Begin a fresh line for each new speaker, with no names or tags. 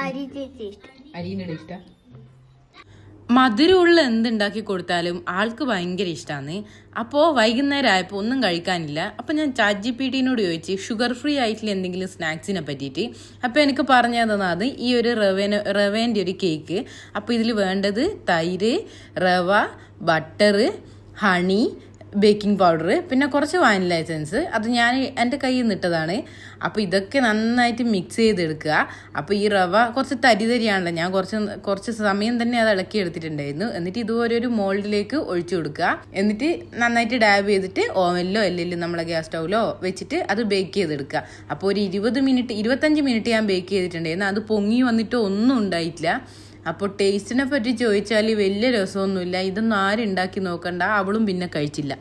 അരിയുടെ ഇഷ്ട
മധുരമുള്ള എന്തുണ്ടാക്കി കൊടുത്താലും ആൾക്ക് ഭയങ്കര ഇഷ്ടമാണ്. അപ്പോൾ വൈകുന്നേരം ആയപ്പോൾ ഒന്നും കഴിക്കാനില്ല. അപ്പോൾ ഞാൻ ChatGPT-നോട് ചോദിച്ച് ഷുഗർ ഫ്രീ ആയിട്ടുള്ള എന്തെങ്കിലും സ്നാക്സിനെ പറ്റിയിട്ട്. അപ്പോൾ എനിക്ക് പറഞ്ഞു തന്നത് ഈ ഒരു റവേൻ്റെ ഒരു കേക്ക്. അപ്പോൾ ഇതിൽ വേണ്ടത് തൈര്, റവ, ബട്ടർ, ഹണി, ബേക്കിംഗ് പൗഡർ, പിന്നെ കുറച്ച് വാനില എസൻസ്. അത് ഞാൻ എൻ്റെ കയ്യിൽ നിന്നിട്ടതാണ്. അപ്പോൾ ഇതൊക്കെ നന്നായിട്ട് മിക്സ് ചെയ്തെടുക്കുക. അപ്പോൾ ഈ റവ കുറച്ച് തരിതരിയാണല്ലോ, ഞാൻ കുറച്ച് സമയം തന്നെ അത് ഇളക്കി എടുത്തിട്ടുണ്ടായിരുന്നു. എന്നിട്ട് ഇതുപോലെ ഒരു മോൾഡിലേക്ക് ഒഴിച്ചു കൊടുക്കുക. എന്നിട്ട് നന്നായിട്ട് ഡാബ് ചെയ്തിട്ട് ഓവനിലോ അല്ലെങ്കിൽ നമ്മളെ ഗ്യാസ് സ്റ്റൗവിലോ വെച്ചിട്ട് അത് ബേക്ക് ചെയ്തെടുക്കുക. അപ്പോൾ ഒരു 25 മിനിറ്റ് ഞാൻ ബേക്ക് ചെയ്തിട്ടുണ്ടായിരുന്നു. അത് പൊങ്ങി വന്നിട്ട് ഒന്നും ഉണ്ടായിട്ടില്ല. അപ്പോൾ ടേസ്റ്റിനെ പറ്റി ചോദിച്ചാൽ വലിയ രസമൊന്നുമില്ല. ഇതൊന്നും ആരും ഉണ്ടാക്കി നോക്കണ്ട, അവളും പിന്നെ കഴിച്ചില്ല.